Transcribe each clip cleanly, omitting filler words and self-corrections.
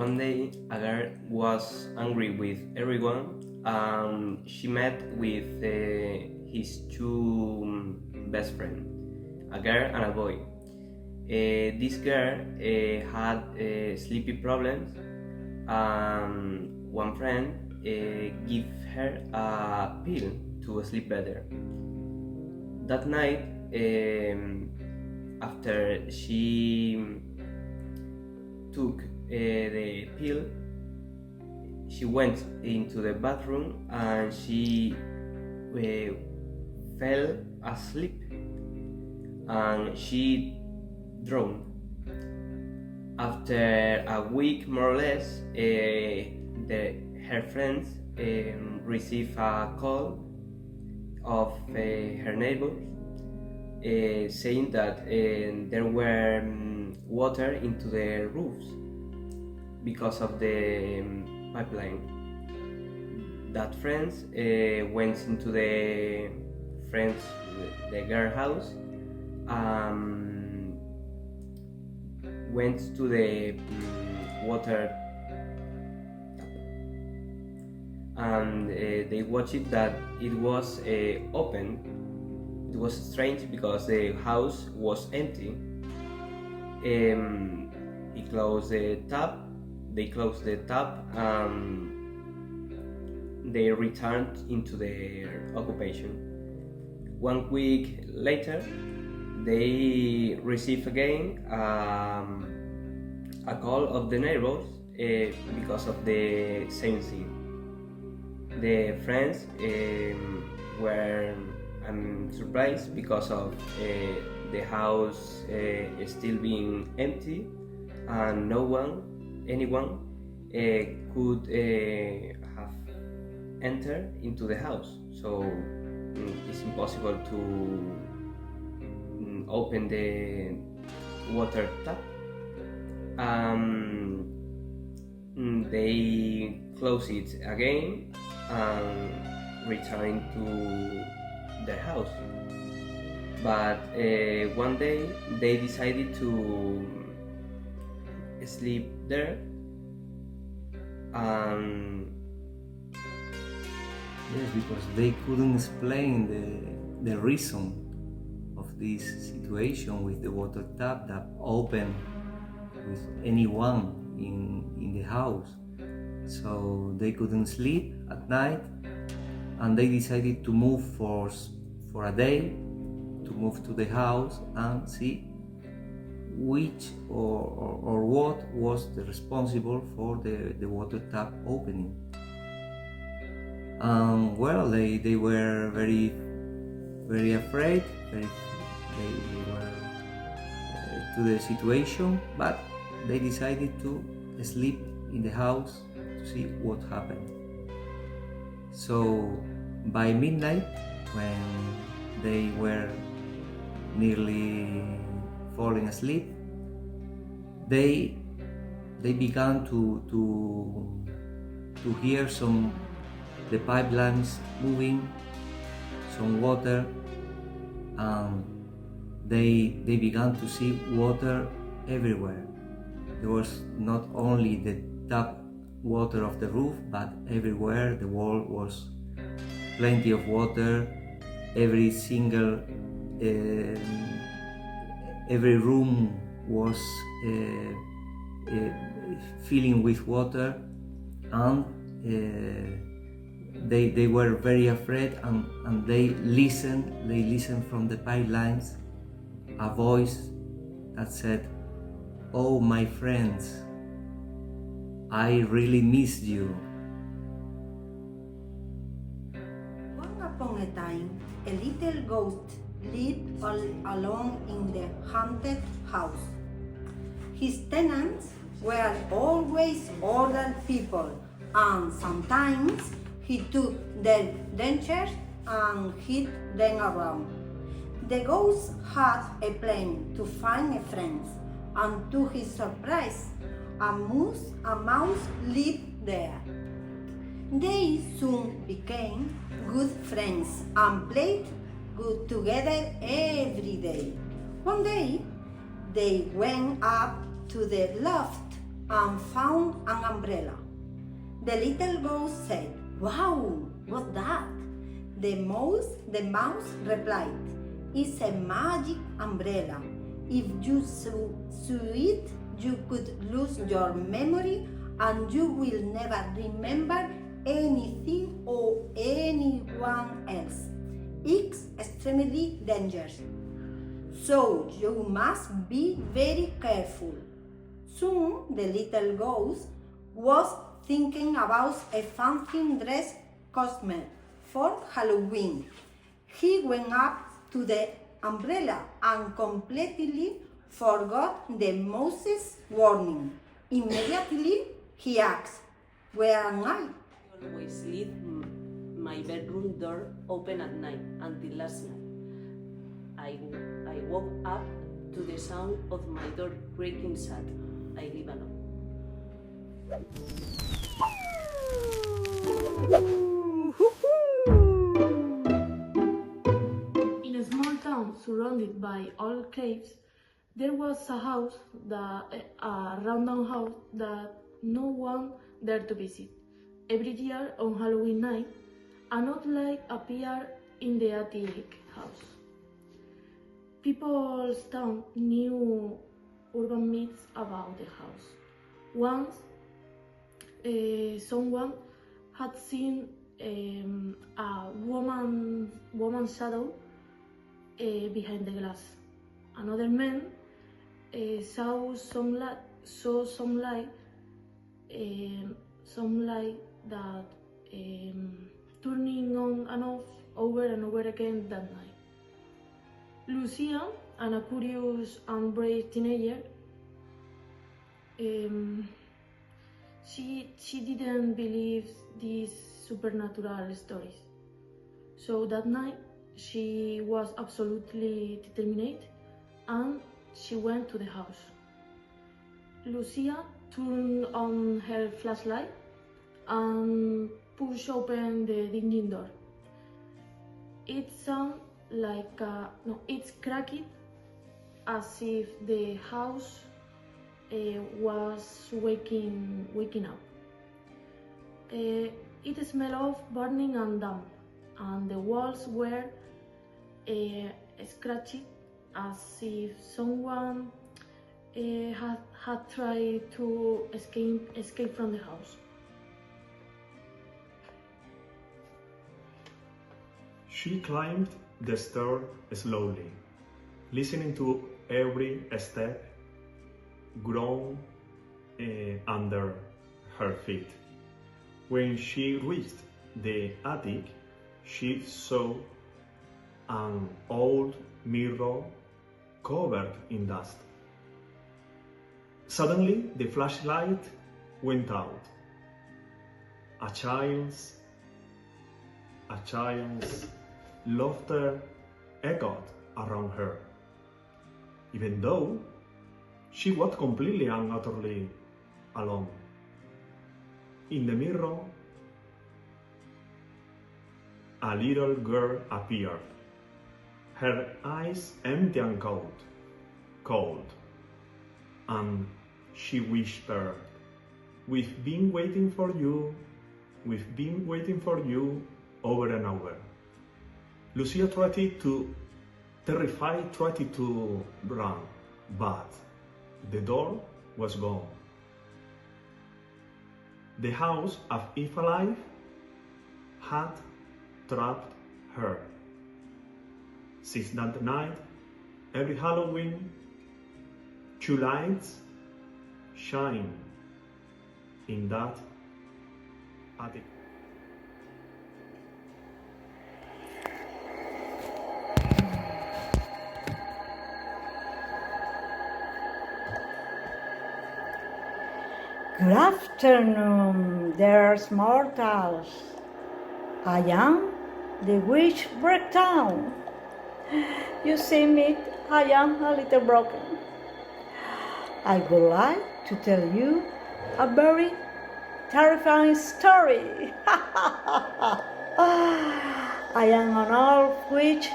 one day, a girl was angry with everyone, and she met with his two best friends, a girl and a boy. This girl had sleepy problems, and one friend gave her a pill to sleep better. That night, after she took the pill, she went into the bathroom and she fell asleep and she drowned. After a week more or less, her friends received a call of her neighbors saying that there were water into the roofs because of the pipeline. That friends went into the girl house, went to the water tap, and they watched that it was open. It was strange because the house was empty. They closed the tap, and they returned into their occupation. 1 week later, they received again a call of the neighbors because of the same thing. The friends were surprised because of the house still being empty and anyone could have entered into the house. So it's impossible to open the water tap. They close it again and return to their house. But one day they decided to sleep there, yes, because they couldn't explain the reason of this situation with the water tap that opened with anyone in the house. So they couldn't sleep at night, and they decided to move for a day, to move to the house and see which or what was the responsible for the water tap opening. Well, they were very afraid, they were to the situation, but they decided to sleep in the house to see what happened. So by midnight, when they were nearly falling asleep, they began to hear the pipelines moving, some water, and they began to see water everywhere. There was not only the tap water of the roof, but everywhere the wall was plenty of water. Every room was filling with water, and they were very afraid, and they listened from the pipelines a voice that said, "Oh, my friends, I really miss you." Once upon a time, a little ghost lived all alone in the haunted house. His tenants were always ordered people, and sometimes he took their dentures and hid them around. The ghost had a plan to find a friend, and to his surprise, a mouse lived there. They soon became good friends and played good together every day. One day, they went up to the loft and found an umbrella. The little ghost said, "Wow, what's that?" The mouse replied, "It's a magic umbrella. If you saw it, you could lose your memory and you will never remember anything or anyone else. It's extremely dangerous. So you must be very careful." Soon the little ghost was thinking about a fancy dress costume for Halloween. He went up to the umbrella and completely forgot the mouse's warning. Immediately he asked, "Where am I?" I always leave my bedroom door open at night until last night. I woke up to the sound of my door creaking shut. I live alone. In a small town surrounded by old caves, there was a rundown house that no one dared to visit. Every year on Halloween night, an odd light appeared in the attic house. People's town knew urban myths about the house. Once, someone had seen a woman's shadow behind the glass. Another man saw some light that turning on and off over and over again that night. Lucía, a curious and brave teenager, she didn't believe these supernatural stories. So that night she was absolutely determined and she went to the house. Lucía turned on her flashlight and pushed open the dingy door. It sounded like it's cracked as if the house was waking up. It smelled of burning and damp, and the walls were scratched as if someone had tried to escape from the house. She climbed the stair slowly, listening to every step groan under her feet. When she reached the attic, she saw an old mirror covered in dust. Suddenly, the flashlight went out. A child's laughter echoed around her, even though she was completely and utterly alone. In the mirror, a little girl appeared, her eyes empty and cold, and she whispered, "We've been waiting for you, we've been waiting for you over and over." Lucía terrified, tried to run, but the door was gone. The house, as if alive, had trapped her. Since that night, every Halloween, 2 lights shine in that attic. Good afternoon, dearest mortals. I am the witch breakdown. You see me, I am a little broken. I would like to tell you a very terrifying story. I am an old witch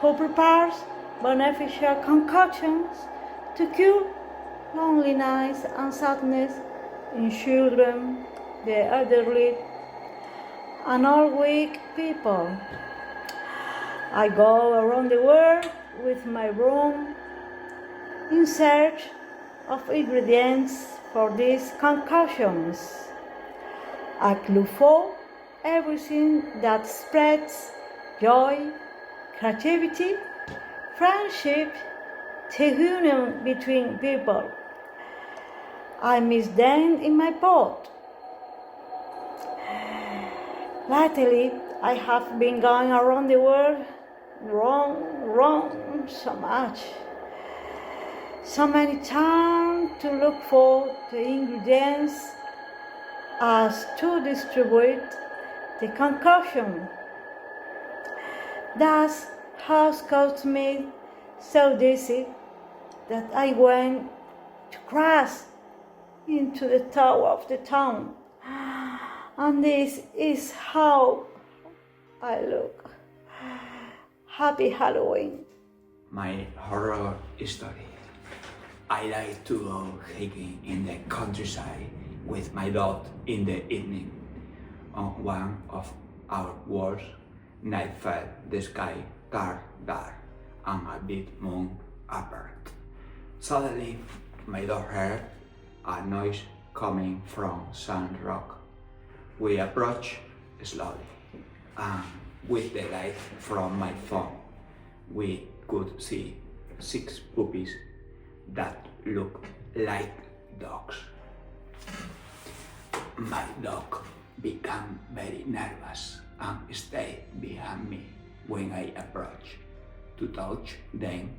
who prepares beneficial concoctions to cure loneliness and sadness in children, the elderly, and all weak people. I go around the world with my broom in search of ingredients for these concoctions. I look for everything that spreads joy, creativity, friendship, the union between people. I miss them in my pot. Lately, I have been going around the world wrong so much. So many times to look for the ingredients as to distribute the concoction. That's how Scouts made so dizzy that I went to crash into the tower of the town. And this is how I look. Happy Halloween. My horror story. I like to go hiking in the countryside with my dog in the evening. On one of our walks, night fell, the sky turned dark, and a big moon appeared. Suddenly, my dog heard a noise coming from some rock. We approached slowly, and with the light from my phone, we could see 6 puppies that looked like dogs. My dog became very nervous and stayed behind me when I approached to touch them.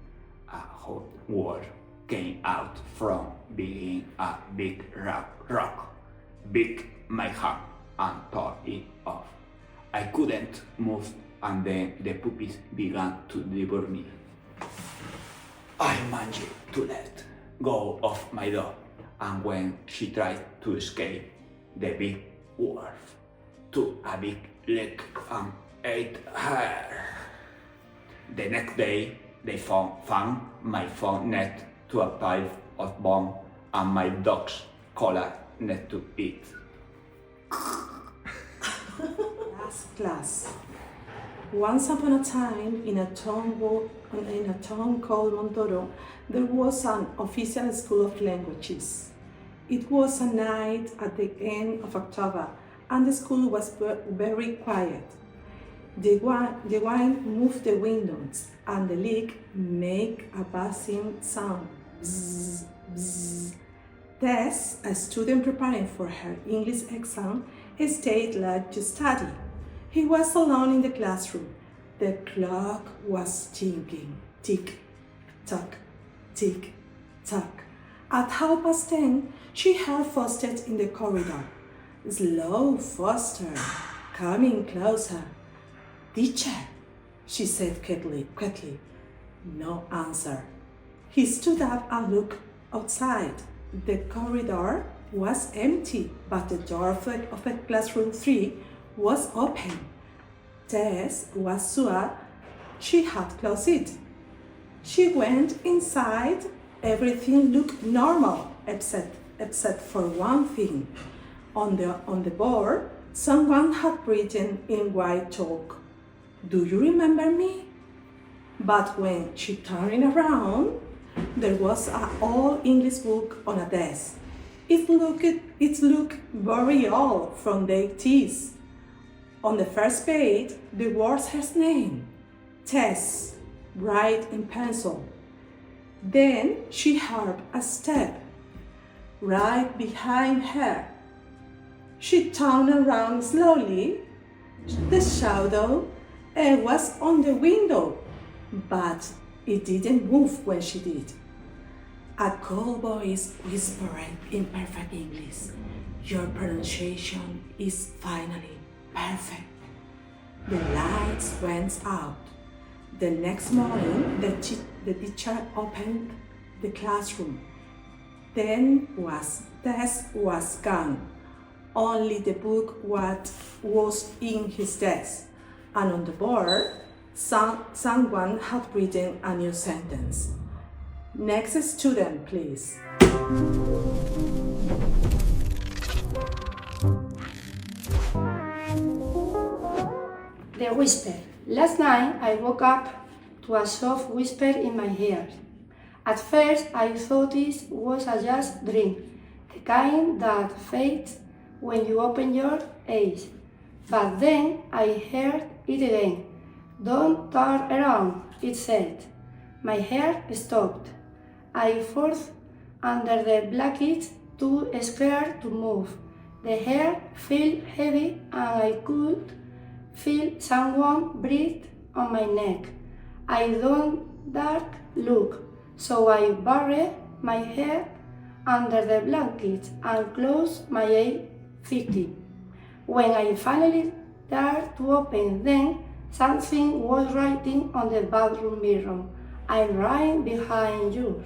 A hot word came out from behind a big rock, bit my hand and tore it off. I couldn't move, and then the puppies began to devour me. I managed to let go of my dog, and when she tried to escape, the big wolf took a big lick and ate her. The next day, they found my phone next to a pile of bone and my dog's collar next to it. Last class. Once upon a time, in a town called Montero, there was an official school of languages. It was a night at the end of October, and the school was very quiet. The wind moved the windows, and the leak made a buzzing sound. Bzz, bzz. Tess, a student preparing for her English exam, stayed late to study. He was alone in the classroom. The clock was ticking, tick, tock, tick, tock. At 10:30, she heard footsteps in the corridor. Slow, Foster, coming closer. Teacher, she said quickly. No answer. He stood up and looked outside. The corridor was empty, but the door of classroom 3 was open. Tess was sure she had closed it. She went inside. Everything looked normal except for one thing. On the board, someone had written in white chalk, "Do you remember me?" But when she turned around, there was an old English book on a desk. It looked very old, from the 80s. On the first page, there was her name, Tess, written in pencil. Then she heard a step right behind her. She turned around slowly. The shadow was on the window, but it didn't move when she did. A cold voice whispered in perfect English, "Your pronunciation is finally perfect." The lights went out. The next morning, the teacher opened the classroom. Tess was gone. Only the book was in his desk, and on the board, someone had written a new sentence. Next student, please. The whisper. Last night I woke up to a soft whisper in my ear. At first I thought it was a just dream, the kind that fades when you open your eyes. But then I heard it again. Don't turn around, it said. My hair stopped. I forced under the blanket, too scared to move. The hair felt heavy and I could feel someone breathe on my neck. I don't dare look, so I buried my head under the blanket and closed my eyes thickly. When I finally dared to open them, something was writing on the bathroom mirror. I'm right behind you.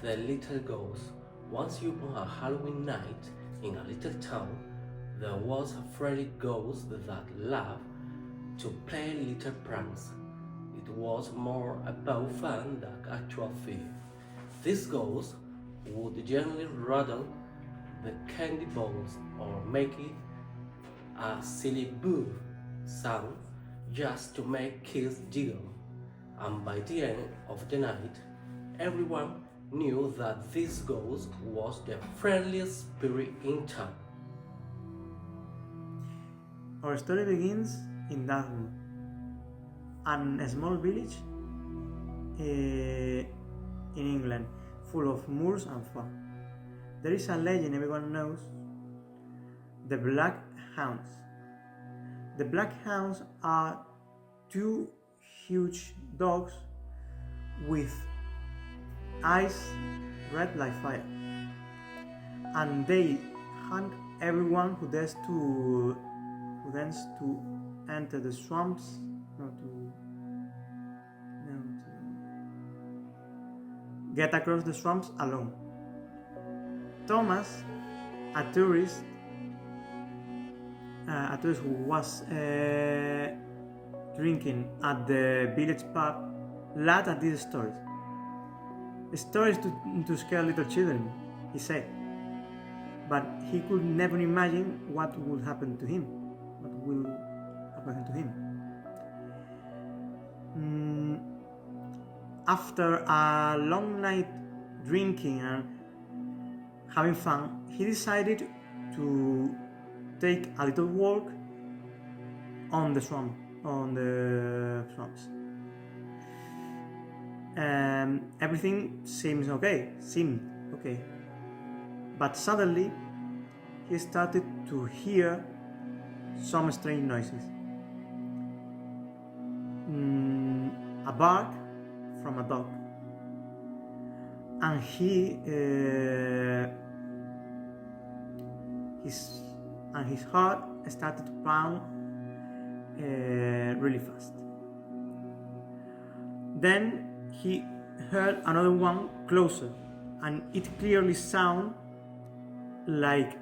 The little ghost. Once upon a Halloween night in a little town, there was a friendly ghost that loved to play little pranks. It was more about fun than actual fear. This ghost would gently rattle the candy balls or make it a silly boo sound just to make kids giggle. And by the end of the night, everyone knew that this ghost was the friendliest spirit in town. Our story begins in Dartmouth, a small village in England, full of moors and fog. There is a legend everyone knows, the Black Hounds. The Black Hounds are two huge dogs with eyes red like fire, and they hunt everyone who dares to enter the swamps, to get across the swamps alone. Thomas, a tourist who was drinking at the village pub, laughed at these stories. Stories to scare little children, he said, but he could never imagine what would happen to him. What will happen to him? After a long night drinking and having fun, he decided to take a little walk on the swamps. Everything seemed okay, but suddenly he started to hear some strange noises. A bark from a dog, and his heart started to pound really fast. Then he heard another one closer, and it clearly sounded like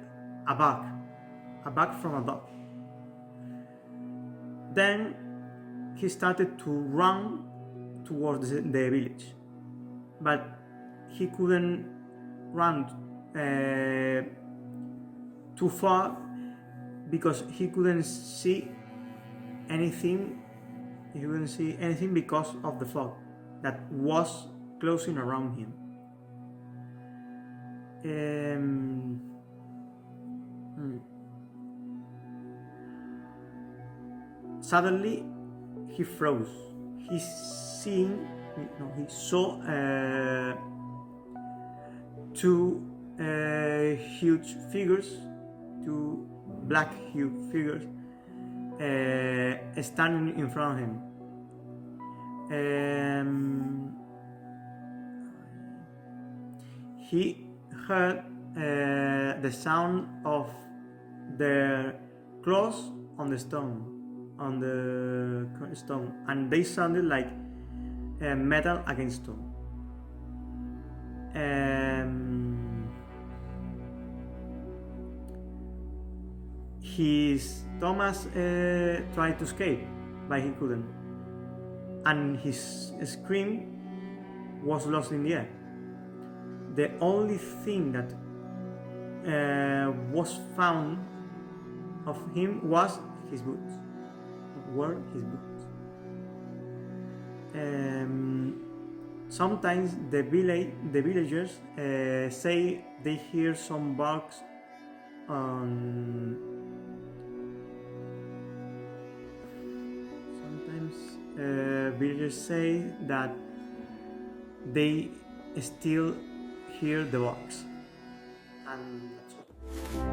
a bark from a dog. Then he started to run towards the village, but he couldn't run too far because he couldn't see anything. He couldn't see anything because of the fog that was closing around him. Suddenly, he froze. He saw two huge figures, two black huge figures standing in front of him. He heard the sound of their claws on the stone, and they sounded like metal against stone. Thomas tried to escape, but he couldn't, and his scream was lost in the air. the only thing that was found of him was his boots. Were his boots. Sometimes the villagers say they hear some barks on. Sometimes villagers say that they still hear the barks, and that's all.